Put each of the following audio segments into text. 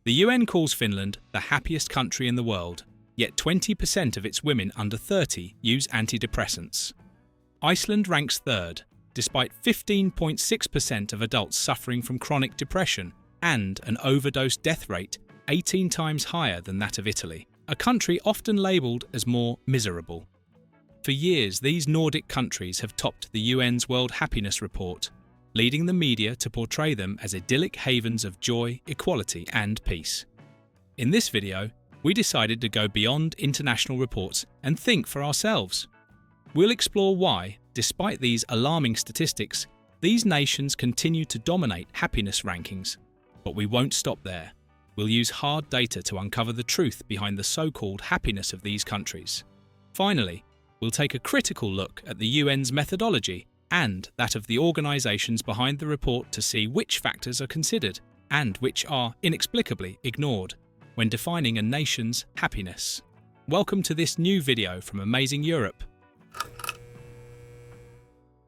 The UN calls Finland the happiest country in the world, yet 20% of its women under 30 use antidepressants. Iceland ranks third, despite 15.6% of adults suffering from chronic depression and an overdose death rate 18 times higher than that of Italy, a country often labelled as more miserable. For years, these Nordic countries have topped the UN's World Happiness Report, leading the media to portray them as idyllic havens of joy, equality and peace. In this video, we decided to go beyond international reports and think for ourselves. We'll explore why, despite these alarming statistics, these nations continue to dominate happiness rankings. But we won't stop there. We'll use hard data to uncover the truth behind the so-called happiness of these countries. Finally, we'll take a critical look at the UN's methodology and that of the organisations behind the report to see which factors are considered and which are inexplicably ignored when defining a nation's happiness. Welcome to this new video from Amazing Europe.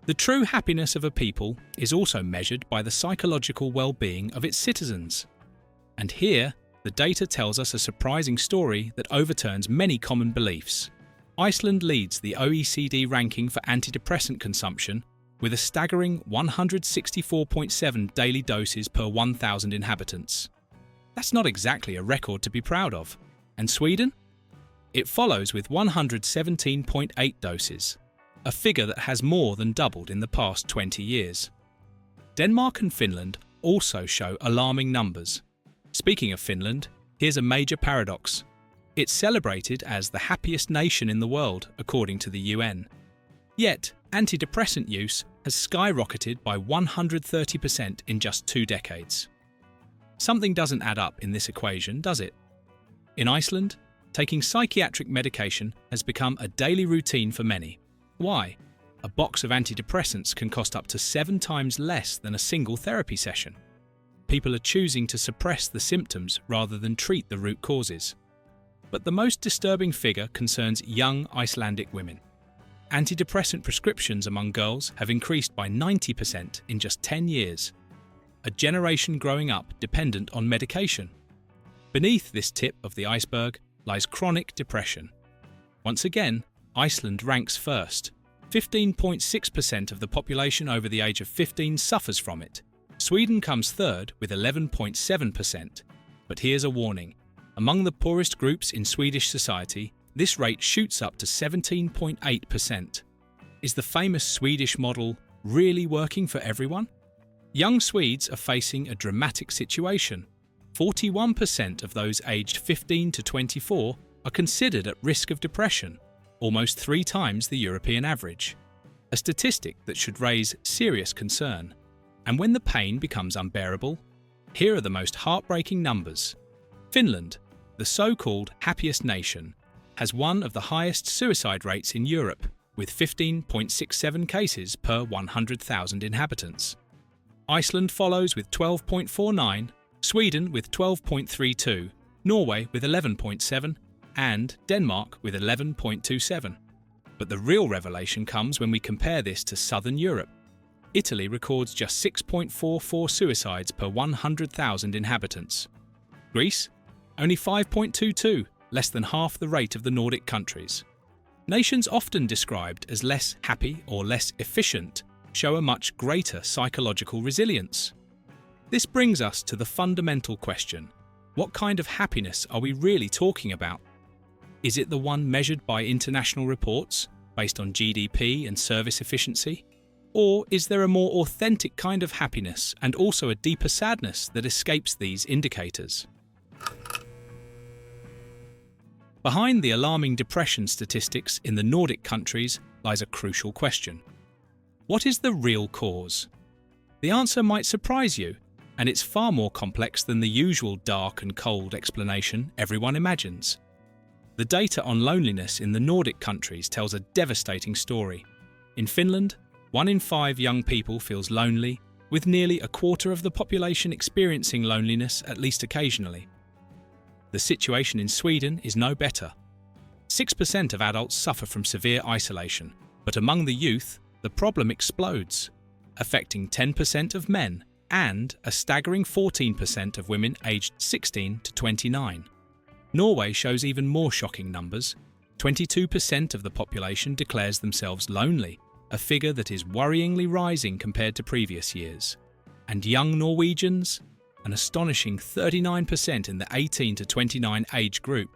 The true happiness of a people is also measured by the psychological well-being of its citizens. And here, the data tells us a surprising story that overturns many common beliefs. Iceland leads the OECD ranking for antidepressant consumption with a staggering 164.7 daily doses per 1,000 inhabitants. That's not exactly a record to be proud of. And Sweden? It follows with 117.8 doses, a figure that has more than doubled in the past 20 years. Denmark and Finland also show alarming numbers. Speaking of Finland, here's a major paradox. It's celebrated as the happiest nation in the world, according to the UN. Yet, antidepressant use has skyrocketed by 130% in just 2 decades. Something doesn't add up in this equation, does it? In Iceland, taking psychiatric medication has become a daily routine for many. Why? A box of antidepressants can cost up to 7 times less than a single therapy session. People are choosing to suppress the symptoms rather than treat the root causes. But the most disturbing figure concerns young Icelandic women. Antidepressant prescriptions among girls have increased by 90% in just 10 years. A generation growing up dependent on medication. Beneath this tip of the iceberg lies chronic depression. Once again, Iceland ranks first. 15.6% of the population over the age of 15 suffers from it. Sweden comes third with 11.7%. But here's a warning. Among the poorest groups in Swedish society, this rate shoots up to 17.8%. Is the famous Swedish model really working for everyone? Young Swedes are facing a dramatic situation. 41% of those aged 15 to 24 are considered at risk of depression, almost 3 times the European average. A statistic that should raise serious concern. And when the pain becomes unbearable, here are the most heartbreaking numbers. Finland, the so-called happiest nation, has one of the highest suicide rates in Europe, with 15.67 cases per 100,000 inhabitants. Iceland follows with 12.49, Sweden with 12.32, Norway with 11.7, and Denmark with 11.27. But the real revelation comes when we compare this to southern Europe. Italy records just 6.44 suicides per 100,000 inhabitants. Greece? Only 5.22, less than half the rate of the Nordic countries. Nations often described as less happy or less efficient show a much greater psychological resilience. This brings us to the fundamental question: what kind of happiness are we really talking about? Is it the one measured by international reports, based on GDP and service efficiency? Or is there a more authentic kind of happiness and also a deeper sadness that escapes these indicators? Behind the alarming depression statistics in the Nordic countries lies a crucial question. What is the real cause? The answer might surprise you, and it's far more complex than the usual dark and cold explanation everyone imagines. The data on loneliness in the Nordic countries tells a devastating story. In Finland, 1 in 5 young people feels lonely, with nearly a quarter of the population experiencing loneliness at least occasionally. The situation in Sweden is no better. 6% of adults suffer from severe isolation, but among the youth, the problem explodes, affecting 10% of men and a staggering 14% of women aged 16 to 29. Norway shows even more shocking numbers. 22% of the population declares themselves lonely, a figure that is worryingly rising compared to previous years. And young Norwegians? An astonishing 39% in the 18 to 29 age group.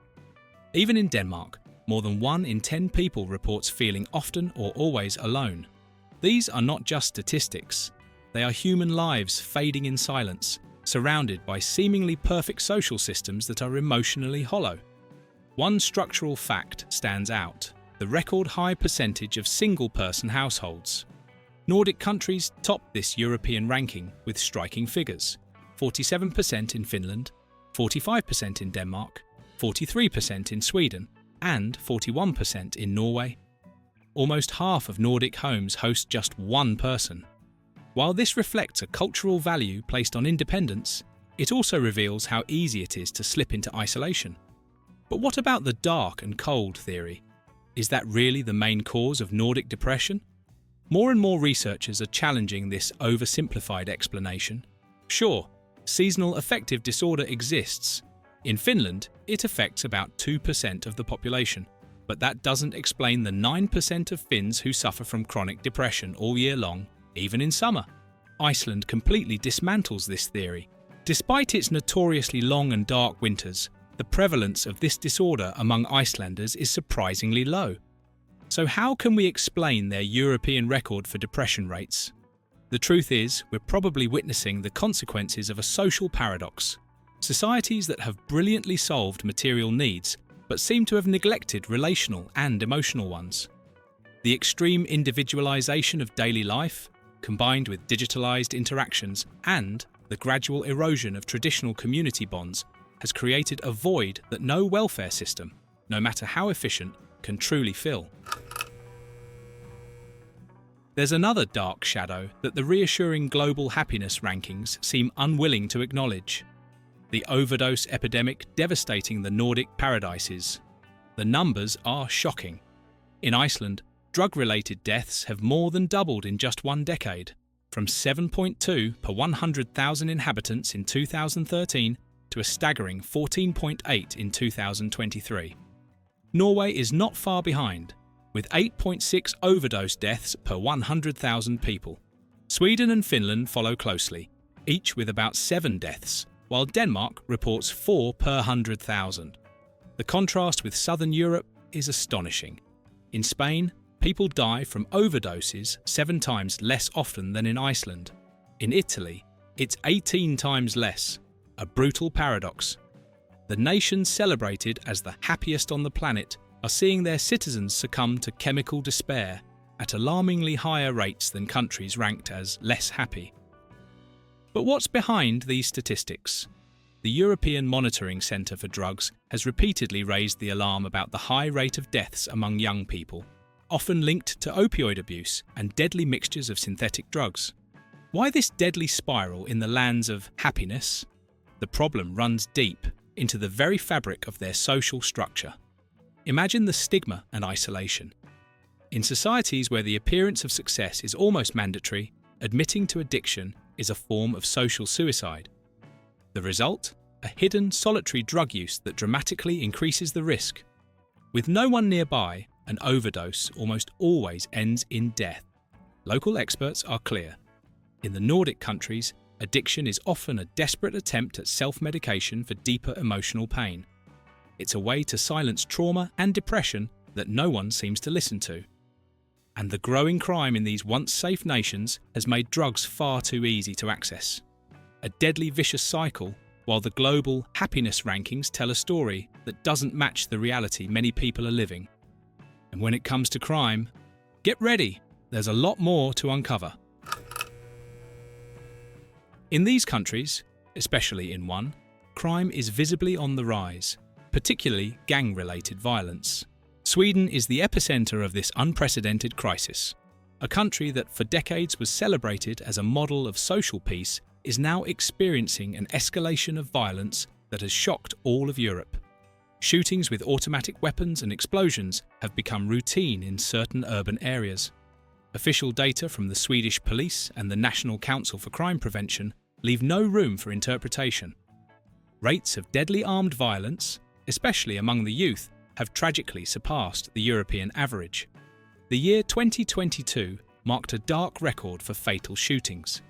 Even in Denmark, more than 1 in 10 people reports feeling often or always alone. These are not just statistics. They are human lives fading in silence, surrounded by seemingly perfect social systems that are emotionally hollow. One structural fact stands out: the record high percentage of single-person households. Nordic countries top this European ranking with striking figures: 47% in Finland, 45% in Denmark, 43% in Sweden, and 41% in Norway. Almost half of Nordic homes host just one person. While this reflects a cultural value placed on independence, it also reveals how easy it is to slip into isolation. But what about the dark and cold theory? Is that really the main cause of Nordic depression? More and more researchers are challenging this oversimplified explanation. Sure, seasonal affective disorder exists. In Finland, it affects about 2% of the population, but that doesn't explain the 9% of Finns who suffer from chronic depression all year long, even in summer. Iceland completely dismantles this theory. Despite its notoriously long and dark winters, the prevalence of this disorder among Icelanders is surprisingly low. So how can we explain their European record for depression rates? The truth is, we're probably witnessing the consequences of a social paradox. Societies that have brilliantly solved material needs, but seem to have neglected relational and emotional ones. The extreme individualization of daily life, combined with digitalized interactions and the gradual erosion of traditional community bonds, has created a void that no welfare system, no matter how efficient, can truly fill. There's another dark shadow that the reassuring global happiness rankings seem unwilling to acknowledge: the overdose epidemic devastating the Nordic paradises. The numbers are shocking. In Iceland, drug-related deaths have more than doubled in just one decade, from 7.2 per 100,000 inhabitants in 2013 to a staggering 14.8 in 2023. Norway is not far behind, with 8.6 overdose deaths per 100,000 people. Sweden and Finland follow closely, each with about 7 deaths, while Denmark reports 4 per 100,000. The contrast with southern Europe is astonishing. In Spain, people die from overdoses 7 times less often than in Iceland. In Italy, it's 18 times less. A brutal paradox. The nations celebrated as the happiest on the planet are seeing their citizens succumb to chemical despair at alarmingly higher rates than countries ranked as less happy. But what's behind these statistics? The European Monitoring Centre for Drugs has repeatedly raised the alarm about the high rate of deaths among young people, often linked to opioid abuse and deadly mixtures of synthetic drugs. Why this deadly spiral in the lands of happiness? The problem runs deep into the very fabric of their social structure. Imagine the stigma and isolation. In societies where the appearance of success is almost mandatory, admitting to addiction is a form of social suicide. The result? A hidden, solitary drug use that dramatically increases the risk. With no one nearby, an overdose almost always ends in death. Local experts are clear. In the Nordic countries, addiction is often a desperate attempt at self-medication for deeper emotional pain. It's a way to silence trauma and depression that no one seems to listen to. And the growing crime in these once safe nations has made drugs far too easy to access. A deadly vicious cycle, while the global happiness rankings tell a story that doesn't match the reality many people are living. And when it comes to crime, get ready, there's a lot more to uncover. In these countries, especially in one, crime is visibly on the rise, particularly gang-related violence. Sweden is the epicenter of this unprecedented crisis. A country that for decades was celebrated as a model of social peace is now experiencing an escalation of violence that has shocked all of Europe. Shootings with automatic weapons and explosions have become routine in certain urban areas. Official data from the Swedish police and the National Council for Crime Prevention leave no room for interpretation. Rates of deadly armed violence, especially among the youth, have tragically surpassed the European average. The year 2022 marked a dark record for fatal shootings.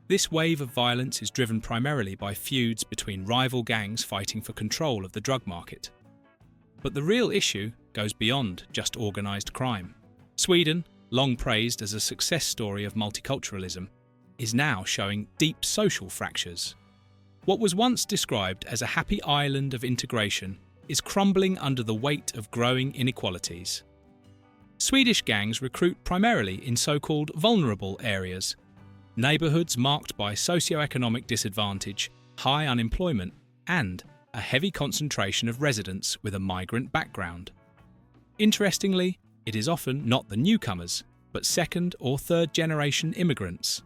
This wave of violence is driven primarily by feuds between rival gangs fighting for control of the drug market. But the real issue goes beyond just organised crime. Sweden, long praised as a success story of multiculturalism, is now showing deep social fractures. What was once described as a happy island of integration is crumbling under the weight of growing inequalities. Swedish gangs recruit primarily in so-called vulnerable areas, neighbourhoods marked by socio-economic disadvantage, high unemployment, and a heavy concentration of residents with a migrant background. Interestingly, it is often not the newcomers, but second or third generation immigrants.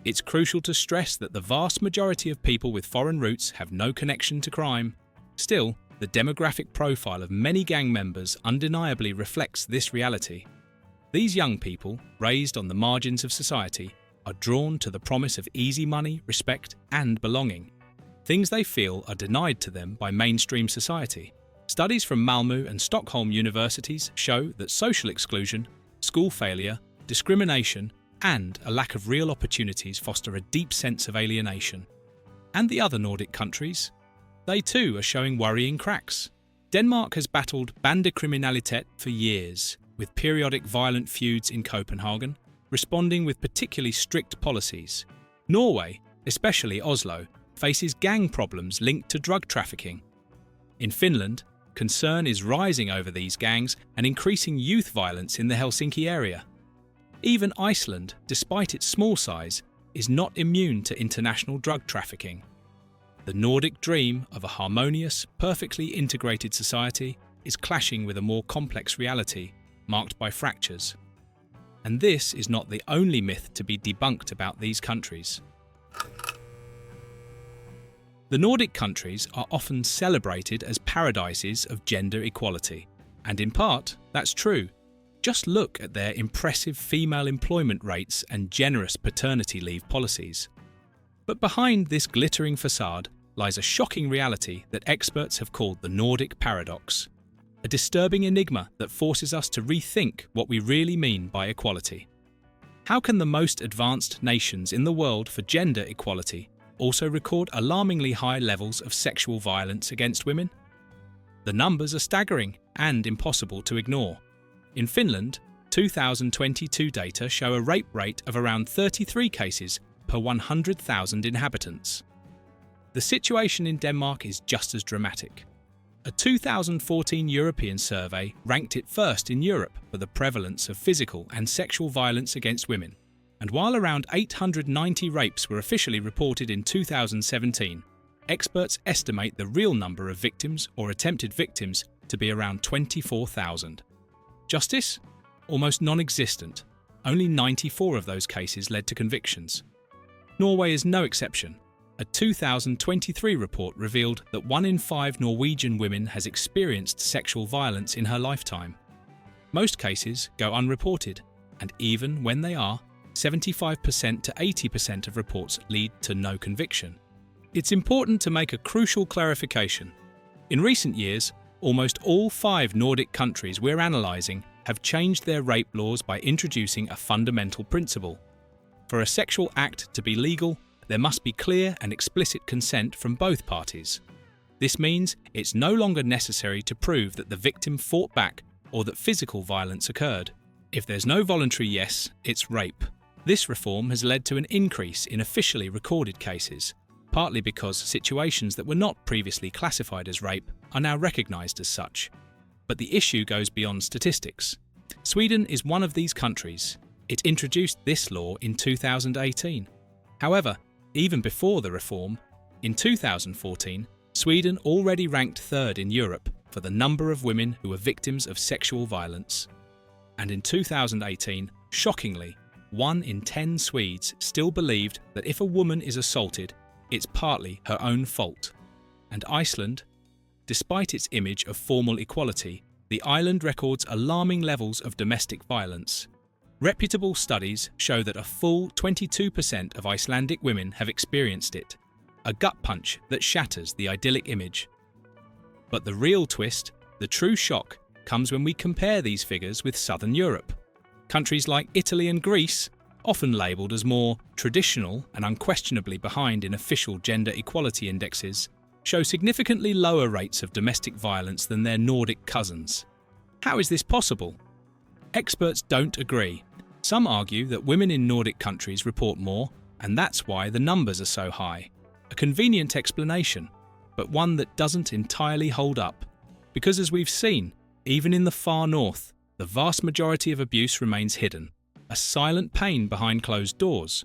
It's crucial to stress that the vast majority of people with foreign roots have no connection to crime. Still, the demographic profile of many gang members undeniably reflects this reality. These young people, raised on the margins of society, are drawn to the promise of easy money, respect, and belonging, things they feel are denied to them by mainstream society. Studies from Malmö and Stockholm universities show that social exclusion, school failure, discrimination, and a lack of real opportunities foster a deep sense of alienation. And the other Nordic countries? They too are showing worrying cracks. Denmark has battled bandekriminalitet for years, with periodic violent feuds in Copenhagen, responding with particularly strict policies. Norway, especially Oslo, faces gang problems linked to drug trafficking. In Finland, concern is rising over these gangs and increasing youth violence in the Helsinki area. Even Iceland, despite its small size, is not immune to international drug trafficking. The Nordic dream of a harmonious, perfectly integrated society is clashing with a more complex reality, marked by fractures. And this is not the only myth to be debunked about these countries. The Nordic countries are often celebrated as paradises of gender equality, and in part, that's true. Just look at their impressive female employment rates and generous paternity leave policies. But behind this glittering facade lies a shocking reality that experts have called the Nordic paradox, a disturbing enigma that forces us to rethink what we really mean by equality. How can the most advanced nations in the world for gender equality also record alarmingly high levels of sexual violence against women? The numbers are staggering and impossible to ignore. In Finland, 2022 data show a rape rate of around 33 cases per 100,000 inhabitants. The situation in Denmark is just as dramatic. A 2014 European survey ranked it first in Europe for the prevalence of physical and sexual violence against women. And while around 890 rapes were officially reported in 2017, experts estimate the real number of victims or attempted victims to be around 24,000. Justice? Almost non-existent. Only 94 of those cases led to convictions. Norway is no exception. A 2023 report revealed that 1 in 5 Norwegian women has experienced sexual violence in her lifetime. Most cases go unreported, and even when they are, 75% to 80% of reports lead to no conviction. It's important to make a crucial clarification. In recent years, almost all 5 Nordic countries we're analysing have changed their rape laws by introducing a fundamental principle. For a sexual act to be legal, there must be clear and explicit consent from both parties. This means it's no longer necessary to prove that the victim fought back or that physical violence occurred. If there's no voluntary yes, it's rape. This reform has led to an increase in officially recorded cases, partly because situations that were not previously classified as rape are now recognised as such. But the issue goes beyond statistics. Sweden is one of these countries. It introduced this law in 2018. However, even before the reform, in 2014, Sweden already ranked third in Europe for the number of women who were victims of sexual violence. And in 2018, shockingly, 1 in 10 Swedes still believed that if a woman is assaulted, it's partly her own fault. And Iceland, despite its image of formal equality, the island records alarming levels of domestic violence. Reputable studies show that a full 22% of Icelandic women have experienced it, a gut punch that shatters the idyllic image. But the real twist, the true shock, comes when we compare these figures with Southern Europe. Countries like Italy and Greece, often labelled as more traditional and unquestionably behind in official gender equality indexes, show significantly lower rates of domestic violence than their Nordic cousins. How is this possible? Experts don't agree. Some argue that women in Nordic countries report more, and that's why the numbers are so high. A convenient explanation, but one that doesn't entirely hold up. Because as we've seen, even in the far north, the vast majority of abuse remains hidden, a silent pain behind closed doors.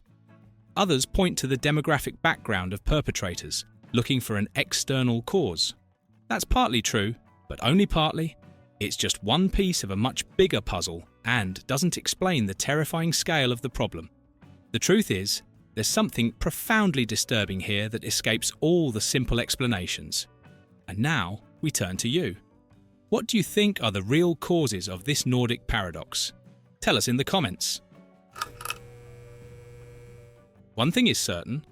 Others point to the demographic background of perpetrators, looking for an external cause. That's partly true, but only partly. It's just one piece of a much bigger puzzle and doesn't explain the terrifying scale of the problem. The truth is, there's something profoundly disturbing here that escapes all the simple explanations. And now we turn to you. What do you think are the real causes of this Nordic paradox? Tell us in the comments. One thing is certain.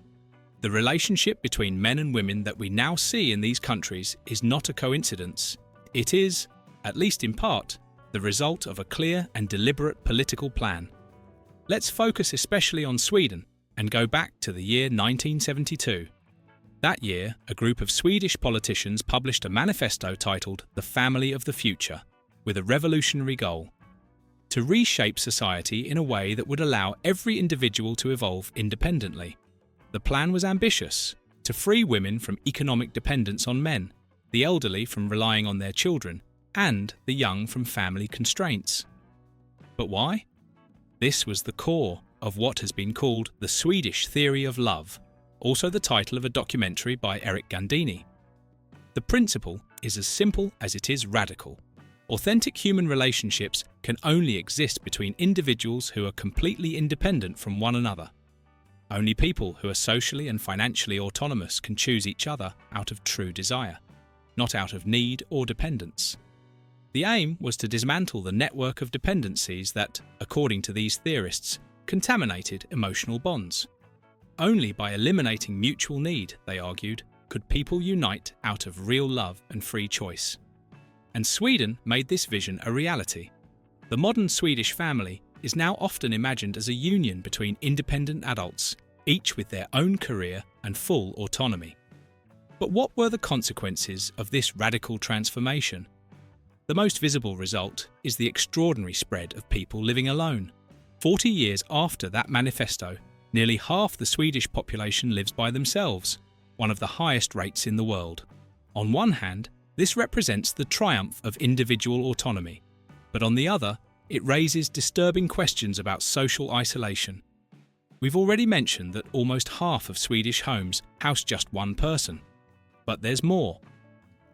The relationship between men and women that we now see in these countries is not a coincidence. It is, at least in part, the result of a clear and deliberate political plan. Let's focus especially on Sweden and go back to the year 1972. That year, a group of Swedish politicians published a manifesto titled The Family of the Future, with a revolutionary goal: to reshape society in a way that would allow every individual to evolve independently. The plan was ambitious: to free women from economic dependence on men, the elderly from relying on their children, and the young from family constraints. But why? This was the core of what has been called the Swedish theory of love, also the title of a documentary by Eric Gandini. The principle is as simple as it is radical. Authentic human relationships can only exist between individuals who are completely independent from one another. Only people who are socially and financially autonomous can choose each other out of true desire, not out of need or dependence. The aim was to dismantle the network of dependencies that, according to these theorists, contaminated emotional bonds. Only by eliminating mutual need, they argued, could people unite out of real love and free choice. And Sweden made this vision a reality. The modern Swedish family is now often imagined as a union between independent adults, each with their own career and full autonomy. But what were the consequences of this radical transformation? The most visible result is the extraordinary spread of people living alone. 40 years after that manifesto, nearly half the Swedish population lives by themselves, one of the highest rates in the world. On one hand, this represents the triumph of individual autonomy, but on the other, it raises disturbing questions about social isolation. We've already mentioned that almost half of Swedish homes house just one person. But there's more.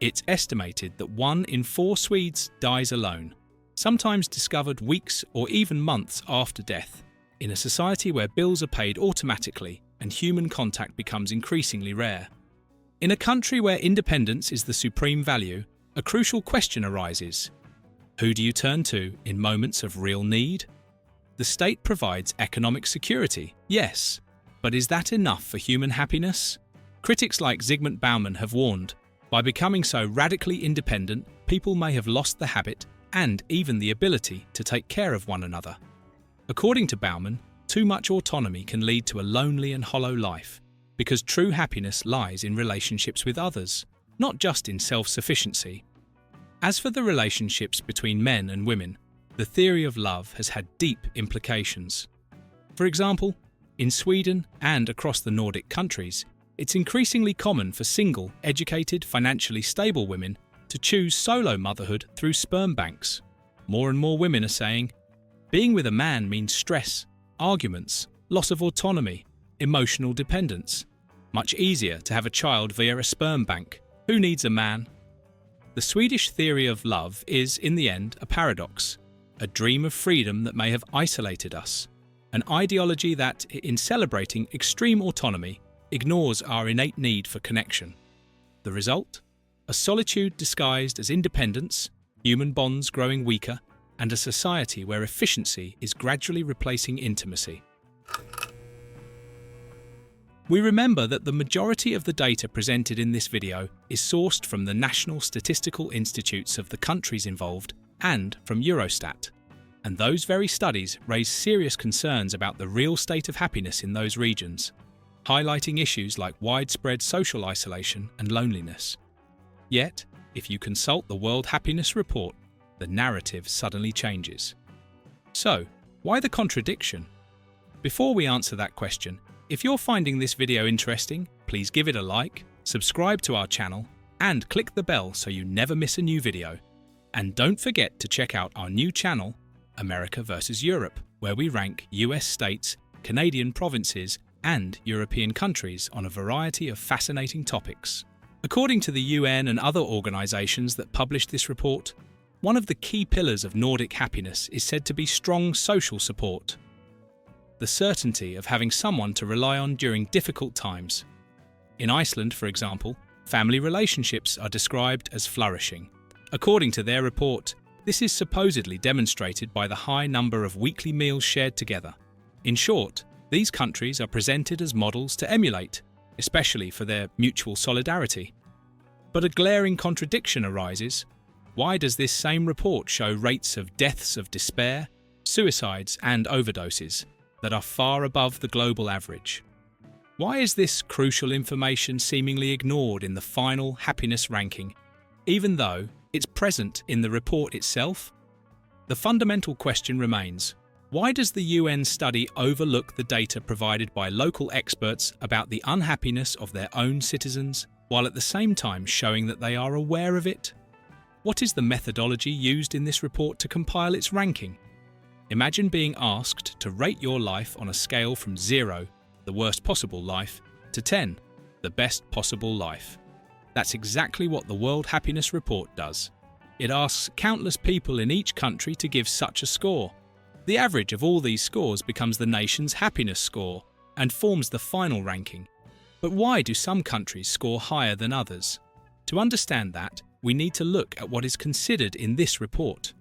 It's estimated that 1 in 4 Swedes dies alone, sometimes discovered weeks or even months after death, in a society where bills are paid automatically and human contact becomes increasingly rare. In a country where independence is the supreme value, a crucial question arises. Who do you turn to in moments of real need? The state provides economic security, yes, but is that enough for human happiness? Critics like Zygmunt Bauman have warned, by becoming so radically independent, people may have lost the habit and even the ability to take care of one another. According to Bauman, too much autonomy can lead to a lonely and hollow life, because true happiness lies in relationships with others, not just in self-sufficiency. As for the relationships between men and women, the theory of love has had deep implications. For example, in Sweden and across the Nordic countries, it's increasingly common for single, educated, financially stable women to choose solo motherhood through sperm banks. More and more women are saying, being with a man means stress, arguments, loss of autonomy, emotional dependence. Much easier to have a child via a sperm bank. Who needs a man? The Swedish theory of love is, in the end, a paradox, a dream of freedom that may have isolated us, an ideology that, in celebrating extreme autonomy, ignores our innate need for connection. The result? A solitude disguised as independence, human bonds growing weaker, and a society where efficiency is gradually replacing intimacy. We remember that the majority of the data presented in this video is sourced from the national statistical institutes of the countries involved and from Eurostat, and those very studies raise serious concerns about the real state of happiness in those regions, highlighting issues like widespread social isolation and loneliness. Yet, if you consult the World Happiness Report, the narrative suddenly changes. So, why the contradiction? Before we answer that question, if you're finding this video interesting, please give it a like, subscribe to our channel, and click the bell so you never miss a new video. And don't forget to check out our new channel, America vs. Europe, where we rank US states, Canadian provinces, and European countries on a variety of fascinating topics. According to the UN and other organisations that published this report, one of the key pillars of Nordic happiness is said to be strong social support. The certainty of having someone to rely on during difficult times. In Iceland, for example, family relationships are described as flourishing. According to their report, this is supposedly demonstrated by the high number of weekly meals shared together. In short, these countries are presented as models to emulate, especially for their mutual solidarity. But a glaring contradiction arises. Why does this same report show rates of deaths of despair, suicides, and overdoses that are far above the global average? Why is this crucial information seemingly ignored in the final happiness ranking, even though it's present in the report itself? The fundamental question remains, why does the UN study overlook the data provided by local experts about the unhappiness of their own citizens, while at the same time showing that they are aware of it? What is the methodology used in this report to compile its ranking? Imagine being asked to rate your life on a scale from 0, the worst possible life, to 10, the best possible life. That's exactly what the World Happiness Report does. It asks countless people in each country to give such a score. The average of all these scores becomes the nation's happiness score and forms the final ranking. But why do some countries score higher than others? To understand that, we need to look at what is considered in this report.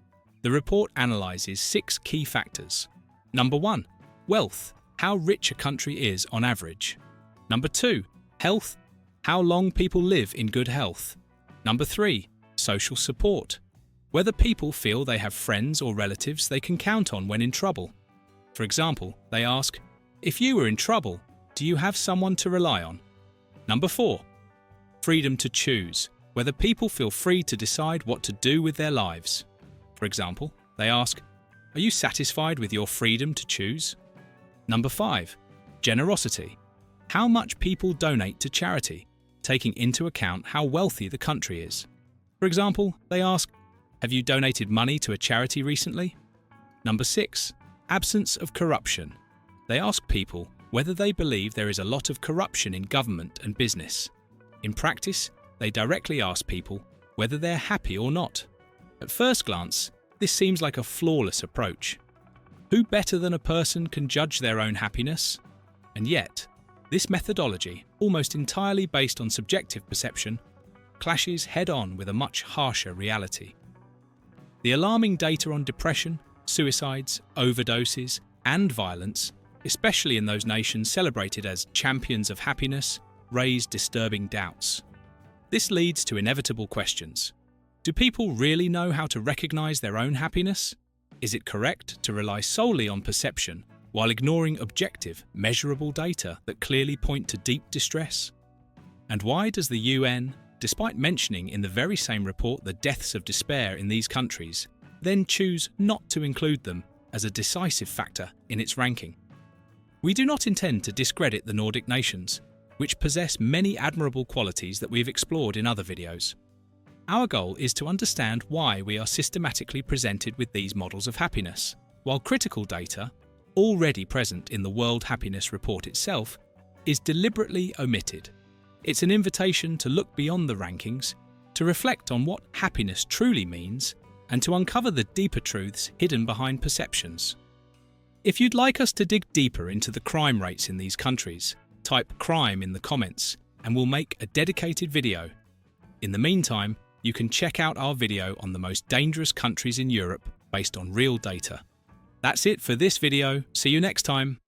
The report analyses 6 key factors. Number 1, wealth, how rich a country is on average. Number 2, health, how long people live in good health. Number 3, social support, whether people feel they have friends or relatives they can count on when in trouble. For example, they ask, if you were in trouble, do you have someone to rely on? Number 4, freedom to choose, whether people feel free to decide what to do with their lives. For example, they ask, are you satisfied with your freedom to choose? Number 5, generosity, how much people donate to charity, taking into account how wealthy the country is. For example, they ask, have you donated money to a charity recently? Number 6, absence of corruption. They ask people whether they believe there is a lot of corruption in government and business. In practice, they directly ask people whether they're happy or not. At first glance, this seems like a flawless approach. Who better than a person can judge their own happiness? And yet, this methodology, almost entirely based on subjective perception, clashes head-on with a much harsher reality. The alarming data on depression, suicides, overdoses, and violence, especially in those nations celebrated as champions of happiness, raise disturbing doubts. This leads to inevitable questions. Do people really know how to recognize their own happiness? Is it correct to rely solely on perception while ignoring objective, measurable data that clearly point to deep distress? And why does the UN, despite mentioning in the very same report the deaths of despair in these countries, then choose not to include them as a decisive factor in its ranking? We do not intend to discredit the Nordic nations, which possess many admirable qualities that we've explored in other videos. Our goal is to understand why we are systematically presented with these models of happiness, while critical data, already present in the World Happiness Report itself, is deliberately omitted. It's an invitation to look beyond the rankings, to reflect on what happiness truly means, and to uncover the deeper truths hidden behind perceptions. If you'd like us to dig deeper into the crime rates in these countries, type crime in the comments and we'll make a dedicated video. In the meantime, you can check out our video on the most dangerous countries in Europe based on real data. That's it for this video. See you next time.